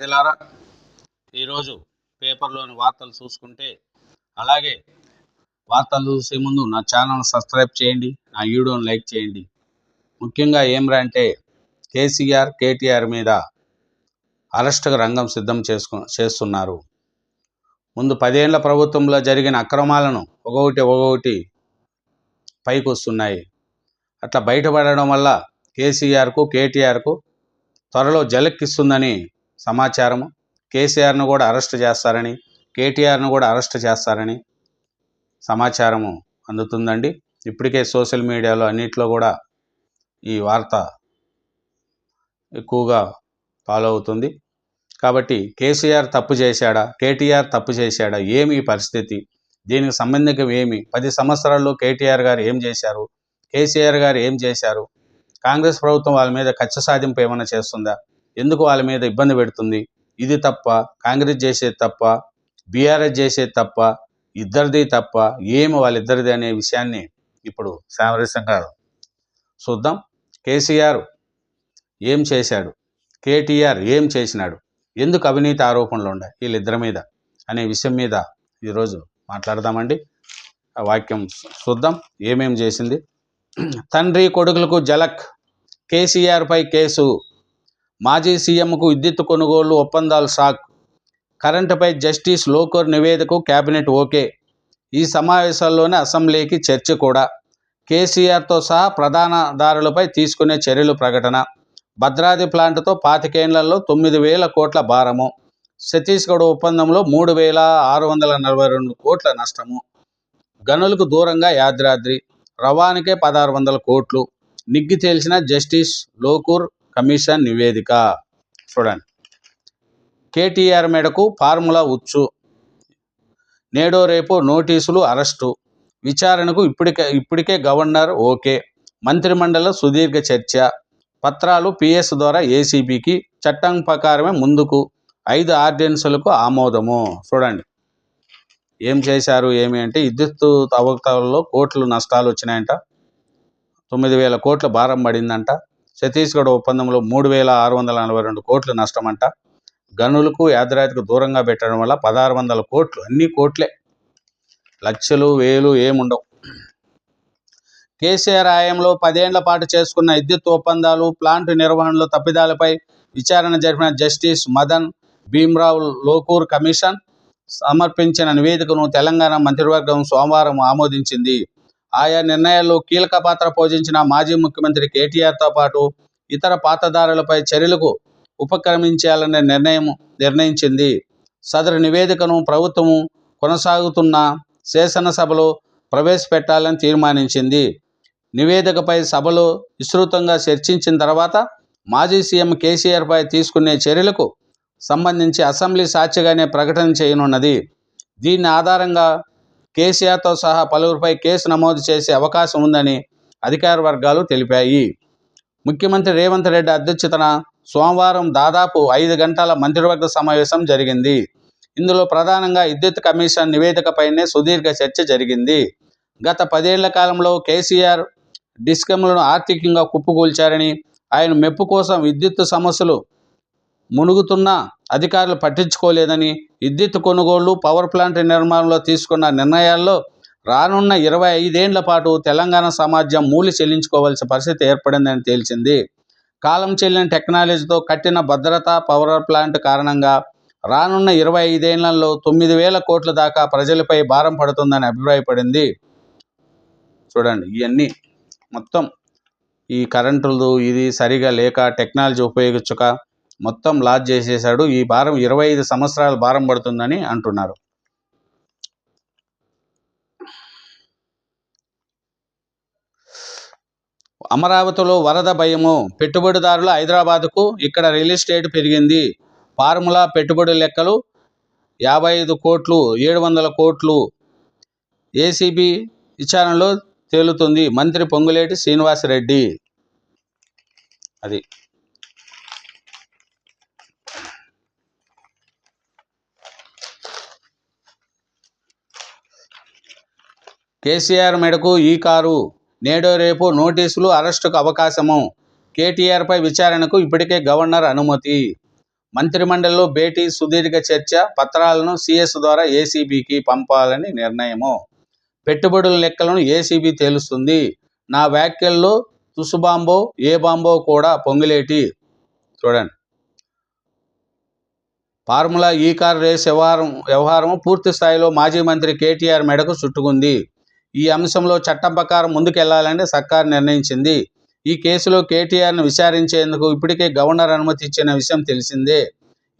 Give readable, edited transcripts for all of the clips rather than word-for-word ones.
ప్రజలారా, ఈరోజు పేపర్లోని వార్తలు చూసుకుంటే, అలాగే వార్తలు చూసే ముందు నా ఛానల్ సబ్స్క్రైబ్ చేయండి, నా వీడియోని లైక్ చేయండి. ముఖ్యంగా ఏమిరా అంటే కేసీఆర్ కేటీఆర్ మీద అరెస్టుకు రంగం సిద్ధం చేస్తున్నారు. ముందు 10 ఏళ్ల ప్రభుత్వంలో జరిగిన అక్రమాలను ఒక్కొక్కటి పైకి వస్తున్నాయి. అట్లా బయటపడడం వల్ల కేసీఆర్కు కేటీఆర్కు త్వరలో జలక్కిస్తుందని సమాచారము. కేసీఆర్ను కూడా అరెస్ట్ చేస్తారని, కేటీఆర్ను కూడా అరెస్ట్ చేస్తారని సమాచారము అందుతుందండి. ఇప్పటికే సోషల్ మీడియాలో అన్నిట్లో కూడా ఈ వార్త ఎక్కువగా ఫాలో అవుతుంది. కాబట్టి కేసీఆర్ తప్పు చేశాడా, కేటీఆర్ తప్పు చేశాడా, ఏమి ఈ పరిస్థితి, దీనికి సంబంధించి ఏమి, 10 సంవత్సరాల్లో కేటీఆర్ గారు ఏం చేశారు, కేసీఆర్ గారు ఏం చేశారు, కాంగ్రెస్ ప్రభుత్వం వాళ్ళ మీద కక్ష సాధింపు ఏమైనా చేస్తుందా, ఎందుకు వాళ్ళ మీద ఇబ్బంది పెడుతుంది, ఇది తప్ప, కాంగ్రెస్ చేసేది తప్ప, బీఆర్ఎస్ చేసేది తప్ప, ఇద్దరిది తప్ప, ఏమి వాళ్ళిద్దరిది అనే విషయాన్ని ఇప్పుడు సామరస్యంగా చూద్దాం. కేసీఆర్ ఏం చేశాడు, కేటీఆర్ ఏం చేసినాడు, ఎందుకు అవినీతి ఆరోపణలు ఉన్నాయి వీళ్ళిద్దరి మీద అనే విషయం మీద ఈరోజు మాట్లాడదామండి. ఆ వాక్యం చూద్దాం ఏమేం చేసింది. తండ్రి కొడుకులకు జలక్, కేసీఆర్పై కేసు, మాజీ సీఎంకు విద్యుత్ కొనుగోలు ఒప్పందాలు షాక్, కరెంటుపై జస్టిస్ లోకూర్ నివేదికకు కేబినెట్ ఓకే. ఈ సమావేశాల్లోనే అసెంబ్లీకి చర్చ కూడా. కేసీఆర్తో సహా ప్రధానదారులపై తీసుకునే చర్యలు ప్రకటన. భద్రాద్రి ప్లాంటుతో 25 ఏళ్లలో 9,000 కోట్ల భారము. ఛత్తీస్గఢ్ ఒప్పందంలో 3,642 కోట్ల నష్టము. గనులకు దూరంగా యాదాద్రి, రవాణాకే 1,600 కోట్లు. నిగ్గి తేల్చిన జస్టిస్ లోకూర్ కమిషన్ నివేదిక. చూడండి, కేటీఆర్ మేడకు ఫార్ములా ఉచ్చు, నేడో రేపో నోటీసులు, అరెస్టు, విచారణకు ఇప్పటికే గవర్నర్ ఓకే. మంత్రిమండలిలో సుదీర్ఘ చర్చ, పత్రాలు పిఎస్ ద్వారా ఏసీబీకి, చట్టం ప్రకారమే ముందుకు, 5 ఆర్డినెన్సులకు ఆమోదము. చూడండి ఏం చేశారు ఏమి అంటే, విద్యుత్ అవకతవకలలో కోట్లు నష్టాలు వచ్చినాయంట, 9,000 కోట్ల భారం పడిందంట. ఛత్తీస్గఢ్ ఒప్పందంలో 3,642 కోట్లు నష్టమంట. గనులకు యాదాద్రికి దూరంగా పెట్టడం వల్ల 1,600 కోట్లు, అన్ని కోట్లే, లక్షలు వేలు ఏముండవు. కేసీఆర్ హయాంలో 10 ఏళ్ల పాటు చేసుకున్న విద్యుత్ ఒప్పందాలు, ప్లాంట్ నిర్వహణలో తప్పిదాలపై విచారణ జరిపిన జస్టిస్ మదన్ భీమ్రావ్ లోకూర్ కమిషన్ సమర్పించిన నివేదికను తెలంగాణ మంత్రివర్గం సోమవారం ఆమోదించింది. ఆయా నిర్ణయాల్లో కీలక పాత్ర పోషించిన మాజీ ముఖ్యమంత్రి కేటీఆర్తో పాటు ఇతర పాత్రధారులపై చర్యలకు ఉపక్రమించాలనే నిర్ణయించింది. సదరు నివేదికను ప్రభుత్వము కొనసాగుతున్న శాసనసభలో ప్రవేశపెట్టాలని తీర్మానించింది. నివేదికపై సభలో విస్తృతంగా చర్చించిన తర్వాత మాజీ సీఎం కేసీఆర్పై తీసుకునే చర్యలకు సంబంధించి అసెంబ్లీ సాక్షిగానే ప్రకటన చేయనున్నది. దీని ఆధారంగా కేసీఆర్తో సహా పలువురిపై కేసు నమోదు చేసే అవకాశం ఉందని అధికార వర్గాలు తెలిపాయి. ముఖ్యమంత్రి రేవంత్ రెడ్డి అధ్యక్షతన సోమవారం దాదాపు 5 గంటల మంత్రివర్గ సమావేశం జరిగింది. ఇందులో ప్రధానంగా విద్యుత్ కమిషన్ నివేదికపైనే సుదీర్ఘ చర్చ జరిగింది. గత 10 ఏళ్ల కాలంలో కేసీఆర్ డిస్కంలను ఆర్థికంగా కుప్పకూల్చారని, ఆయన మెప్పు కోసం విద్యుత్ సమస్యలు మునుగుతున్నా అధికారులు పట్టించుకోలేదని, విద్యుత్ కొనుగోళ్లు, పవర్ ప్లాంట్ నిర్మాణంలో తీసుకున్న నిర్ణయాల్లో రానున్న 25 ఏళ్ల పాటు తెలంగాణ సమాజం మూలి చెల్లించుకోవాల్సిన పరిస్థితి ఏర్పడిందని తేల్చింది. కాలం చెల్లిన టెక్నాలజీతో కట్టిన భద్రతా పవర్ ప్లాంట్ కారణంగా రానున్న 25 ఏళ్లలో 9,000 కోట్ల దాకా ప్రజలపై భారం పడుతుందని అభిప్రాయపడింది. చూడండి ఇవన్నీ మొత్తం ఈ కరెంటులు ఇది సరిగా లేక, టెక్నాలజీ ఉపయోగించక మొత్తం లాస్ చేసేశాడు. ఈ భారం 25 సంవత్సరాల భారం పడుతుందని అంటున్నారు. అమరావతిలో వరద భయము, పెట్టుబడిదారులు హైదరాబాద్కు, ఇక్కడ రియల్ ఎస్టేట్ పెరిగింది. ఫార్ములా పెట్టుబడి లెక్కలు 55 కోట్లు, 700 కోట్లు ఏసీబీ విచారణలో తేలుతుంది. మంత్రి పొంగులేటి శ్రీనివాసరెడ్డి. అది కేసీఆర్ మెడకు ఈ కారు, నేడో రేపు నోటీసులు, అరెస్టుకు అవకాశము. కేటీఆర్పై విచారణకు ఇప్పటికే గవర్నర్ అనుమతి. మంత్రిమండలిలో భేటీ, సుదీర్ఘ చర్చ, పత్రాలను సిఎస్ ద్వారా ఏసీబీకి పంపాలని నిర్ణయము. పెట్టుబడుల లెక్కలను ఏసీబీ తేలుస్తుంది. నా వ్యాఖ్యల్లో తుసుబాంబో ఏ బాంబో కూడా పొంగులేటి. చూడండి, ఫార్ములా ఈ కార్ రేస్ వ్యవహారం పూర్తి స్థాయిలో మాజీ మంత్రి కేటీఆర్ మెడకు చుట్టుకుంది. ఈ అంశంలో చట్టం ప్రకారం ముందుకెళ్లాలని సర్కారు నిర్ణయించింది. ఈ కేసులో కేటీఆర్ను విచారించేందుకు ఇప్పటికే గవర్నర్ అనుమతి ఇచ్చిన విషయం తెలిసిందే.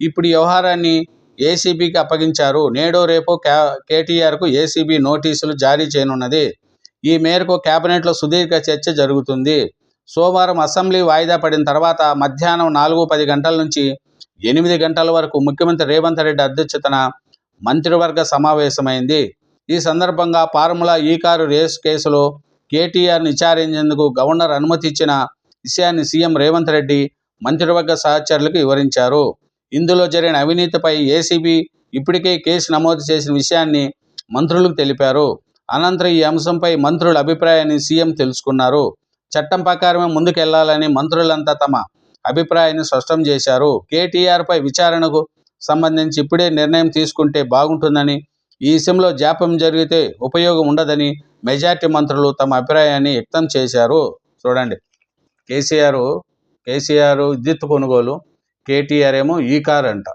ఇప్పుడు ఈ వ్యవహారాన్ని ఏసీబీకి అప్పగించారు. నేడో రేపో కేటీఆర్కు ఏసీబీ నోటీసులు జారీ చేయనున్నది. ఈ మేరకు కేబినెట్లో సుదీర్ఘ చర్చ జరుగుతుంది. సోమవారం అసెంబ్లీ వాయిదా పడిన తర్వాత మధ్యాహ్నం 4:10 గంటల నుంచి 8 గంటల వరకు ముఖ్యమంత్రి రేవంత్ రెడ్డి అధ్యక్షతన మంత్రివర్గ సమావేశమైంది. ఈ సందర్భంగా ఫార్ములా ఈ కారు రేసు కేసులో కేటీఆర్ను విచారించేందుకు గవర్నర్ అనుమతి ఇచ్చిన విషయాన్ని సీఎం రేవంత్ రెడ్డి మంత్రివర్గ సహచరులకు వివరించారు. ఇందులో జరిగిన అవినీతిపై ఏసీబీ ఇప్పటికే కేసు నమోదు చేసిన విషయాన్ని మంత్రులకు తెలిపారు. అనంతరం ఈ అంశంపై మంత్రుల అభిప్రాయాన్ని సీఎం తెలుసుకున్నారు. చట్టం ప్రకారమే ముందుకెళ్లాలని మంత్రులంతా తమ అభిప్రాయాన్ని స్పష్టం చేశారు. కేటీఆర్పై విచారణకు సంబంధించి ఇప్పుడే నిర్ణయం తీసుకుంటే బాగుంటుందని, ఈ విషయంలో జాప్యం జరిగితే ఉపయోగం ఉండదని మెజార్టీ మంత్రులు తమ అభిప్రాయాన్ని వ్యక్తం చేశారు. చూడండి, కేసీఆర్ విద్యుత్ కొనుగోలు, కేటీఆర్ ఏమో ఈ కార్ అంట.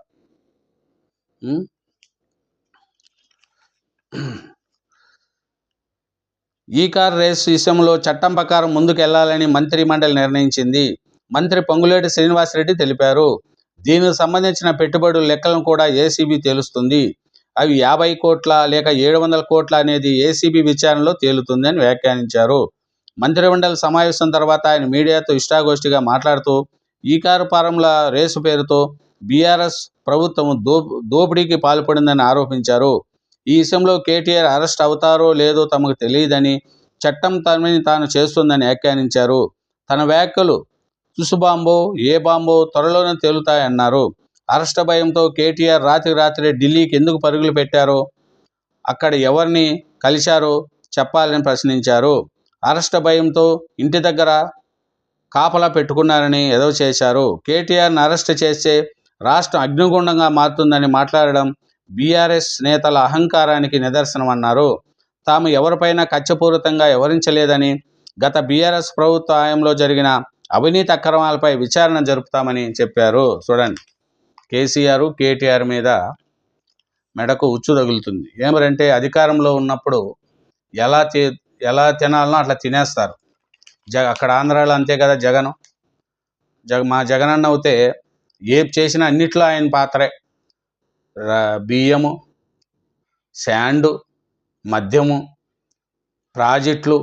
ఈ కార్ రేస్ విషయంలో చట్టం ప్రకారం ముందుకెళ్లాలని మంత్రిమండలి నిర్ణయించింది. మంత్రి పొంగులేటి శ్రీనివాసరెడ్డి తెలిపారు. దీనికి సంబంధించిన పెట్టుబడుల లెక్కలను కూడా ఏసీబీ తేలుస్తుంది. అవి 50 కోట్ల లేక 700 కోట్ల అనేది ఏసీబీ విచారణలో తేలుతుందని వ్యాఖ్యానించారు. మంత్రిమండలి సమావేశం తర్వాత ఆయన మీడియాతో ఇష్టాగోష్ఠిగా మాట్లాడుతూ ఈ కారు ఫార్ములా రేసు పేరుతో బీఆర్ఎస్ ప్రభుత్వం దోపిడీకి పాల్పడిందని ఆరోపించారు. ఈ విషయంలో కేటీఆర్ అరెస్ట్ అవుతారో లేదో తమకు తెలియదని, చట్టం తనని తాను చేస్తుందని వ్యాఖ్యానించారు. తన వ్యాఖ్యలు తుసుబాంబో ఏ బాంబో త్వరలోనే తేలుతాయన్నారు. అరెస్ట్ భయంతో కేటీఆర్ రాత్రి ఢిల్లీకి ఎందుకు పరుగులు పెట్టారో, అక్కడ ఎవరిని కలిశారో చెప్పాలని ప్రశ్నించారు. అరెస్ట్ భయంతో ఇంటి దగ్గర కాపలా పెట్టుకున్నారని ఎదవ చేశారు. కేటీఆర్ను అరెస్ట్ చేస్తే రాష్ట్రం అగ్నిగుండంగా మారుతుందని మాట్లాడడం బీఆర్ఎస్ నేతల అహంకారానికి నిదర్శనమన్నారు. తాము ఎవరిపైనా కక్షపూరితంగా వ్యవహరించలేదని, గత బీఆర్ఎస్ ప్రభుత్వ హయాంలో జరిగిన అవినీతి అక్రమాలపై విచారణ జరుపుతామని చెప్పారు. చూడండి, కేటీఆర్ మీద మెడకు ఉచ్చు తగులుతుంది. ఏమరంటే అధికారంలో ఉన్నప్పుడు ఎలా తినాలనో అట్లా తినేస్తారు. అక్కడ ఆంధ్రాలో అంతే కదా. మా జగనన్న అవుతే ఏం చేసినా అన్నిట్లో ఆయన పాత్రే. బియ్యము, శాండు, మద్యము, ప్రాజెక్టులు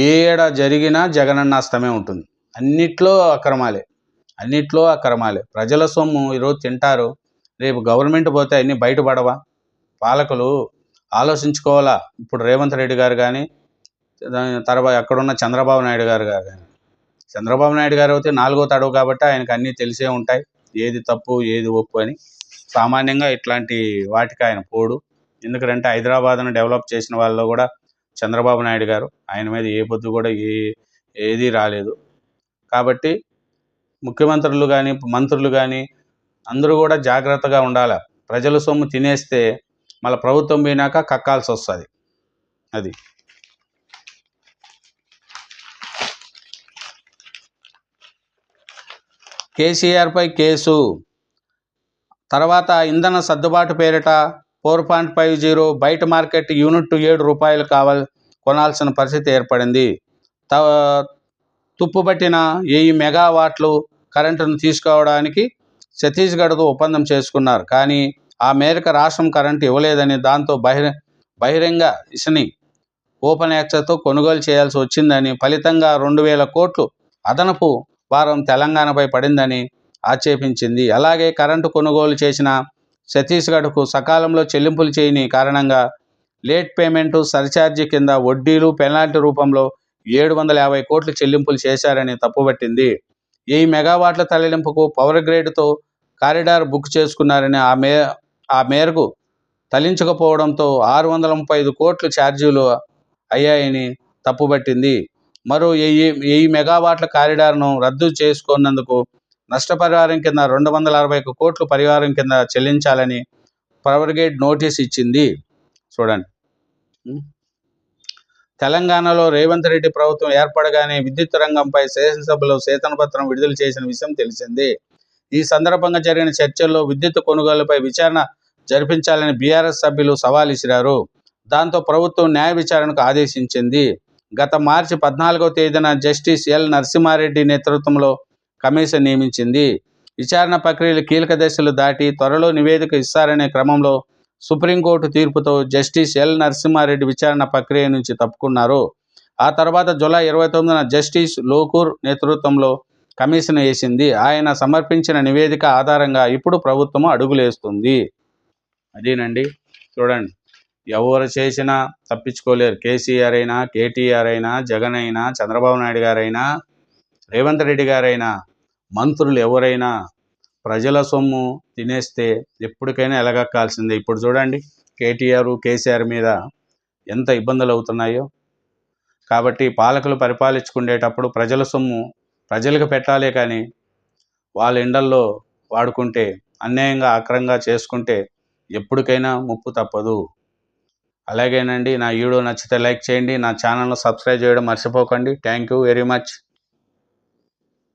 ఏడ జరిగినా జగనన్న అస్తమే ఉంటుంది. అన్నిట్లో అక్రమాలే. ప్రజల సొమ్ము ఈరోజు తింటారు, రేపు గవర్నమెంట్ పోతే అన్నీ బయటపడవా? పాలకులు ఆలోచించుకోవాలా. ఇప్పుడు రేవంత్ రెడ్డి గారు కానీ, తర్వాత అక్కడున్న చంద్రబాబు నాయుడు గారు కానీ. చంద్రబాబు నాయుడు గారు అయితే 4వ తడవు కాబట్టి ఆయనకు అన్నీ తెలిసే ఉంటాయి, ఏది తప్పు ఏది ఒప్పు అని. సామాన్యంగా ఇట్లాంటి వాటికి ఆయన పోడు. ఎందుకంటే హైదరాబాద్ను డెవలప్ చేసిన వాళ్ళలో కూడా చంద్రబాబు నాయుడు గారు, ఆయన మీద ఏ పొద్దు కూడా ఏదీ రాలేదు. కాబట్టి ముఖ్యమంత్రులు కానీ మంత్రులు కానీ అందరూ కూడా జాగ్రత్తగా ఉండాలి. ప్రజల సొమ్ము తినేస్తే మళ్ళీ ప్రభుత్వం పోయినాక కక్కాల్సి వస్తుంది. అది కేసీఆర్పై కేసు. తర్వాత ఇంధన సర్దుబాటు పేరిట 4.50 బయట మార్కెట్ యూనిట్ 7 రూపాయలు కొనాల్సిన పరిస్థితి ఏర్పడింది. తుప్పుపట్టిన 1000 మెగావాట్లు కరెంటును తీసుకోవడానికి ఛత్తీస్గఢ్తో ఒప్పందం చేసుకున్నారు. కానీ ఆ మేరకు రాష్ట్రం కరెంటు ఇవ్వలేదని, దాంతో బహిరంగ ఇసుని ఓపెన్ యాక్సెస్తో కొనుగోలు చేయాల్సి వచ్చిందని, ఫలితంగా 2000 కోట్లు అదనపు భారం తెలంగాణపై పడిందని ఆక్షేపించింది. అలాగే కరెంటు కొనుగోలు చేసిన ఛత్తీస్గఢ్కు సకాలంలో చెల్లింపులు చేయని కారణంగా లేట్ పేమెంటు సర్ఛార్జీ కింద వడ్డీలు, పెనాల్టీ రూపంలో 750 కోట్లు చెల్లింపులు చేశారని తప్పుపట్టింది. 1000 మెగావాట్ల తరలింపుకు పవర్ గ్రేడ్తో కారిడార్ బుక్ చేసుకున్నారని, ఆ మేరకు తరలించకపోవడంతో 635 కోట్లు ఛార్జీలు అయ్యాయని తప్పుపట్టింది. మరో 1000 మెగావాట్ల కారిడార్ను రద్దు చేసుకున్నందుకు నష్టపరిహారం కింద 261 కోట్లు పరిహారం కింద చెల్లించాలని పవర్ గ్రిడ్ నోటీస్ ఇచ్చింది. చూడండి. తెలంగాణలో రేవంత్ రెడ్డి ప్రభుత్వం ఏర్పడగానే విద్యుత్ రంగంపై శాసనసభలో శ్వేతపత్రం విడుదల చేసిన విషయం తెలిసిందే. ఈ సందర్భంగా జరిగిన చర్చల్లో విద్యుత్ కొనుగోలుపై విచారణ జరిపించాలని బీఆర్ఎస్ సభ్యులు సవాల్ విసిరారు. దాంతో ప్రభుత్వం న్యాయ విచారణకు ఆదేశించింది. గత మార్చి 14వ తేదీన జస్టిస్ ఎల్ నరసింహారెడ్డి నేతృత్వంలో కమిషన్ నియమించింది. విచారణ ప్రక్రియలు కీలక దశలు దాటి త్వరలో నివేదిక ఇస్తారనే క్రమంలో సుప్రీంకోర్టు తీర్పుతో జస్టిస్ ఎల్ నరసింహారెడ్డి విచారణ ప్రక్రియ నుంచి తప్పుకున్నారు. ఆ తర్వాత జూలై 29న జస్టిస్ లోకూర్ నేతృత్వంలో కమిషన్ వేసింది. ఆయన సమర్పించిన నివేదిక ఆధారంగా ఇప్పుడు ప్రభుత్వం అడుగులేస్తుంది. అదేనండి. చూడండి, ఎవరు చేసినా తప్పించుకోలేరు. కేసీఆర్ అయినా, కేటీఆర్ అయినా, జగన్ అయినా, చంద్రబాబు నాయుడు గారైనా, రేవంత్ రెడ్డి గారైనా, మంత్రులు ఎవరైనా ప్రజల సొమ్ము తినేస్తే ఎప్పటికైనా ఎలగక్కాల్సిందే. ఇప్పుడు చూడండి, కేటీఆర్, కేసీఆర్ మీద ఎంత ఇబ్బందులు అవుతున్నాయో. కాబట్టి పాలకులు పరిపాలించుకునేటప్పుడు ప్రజల సొమ్ము ప్రజలకు పెట్టాలే కానీ వాళ్ళ ఇండ్లల్లో వాడుకుంటే, అన్యాయంగా అక్రమంగా చేసుకుంటే ఎప్పటికైనా ముప్పు తప్పదు. అలాగేనండి, నా వీడియో నచ్చితే లైక్ చేయండి, నా ఛానల్ను సబ్స్క్రైబ్ చేయడం మర్చిపోకండి. Thank you very much.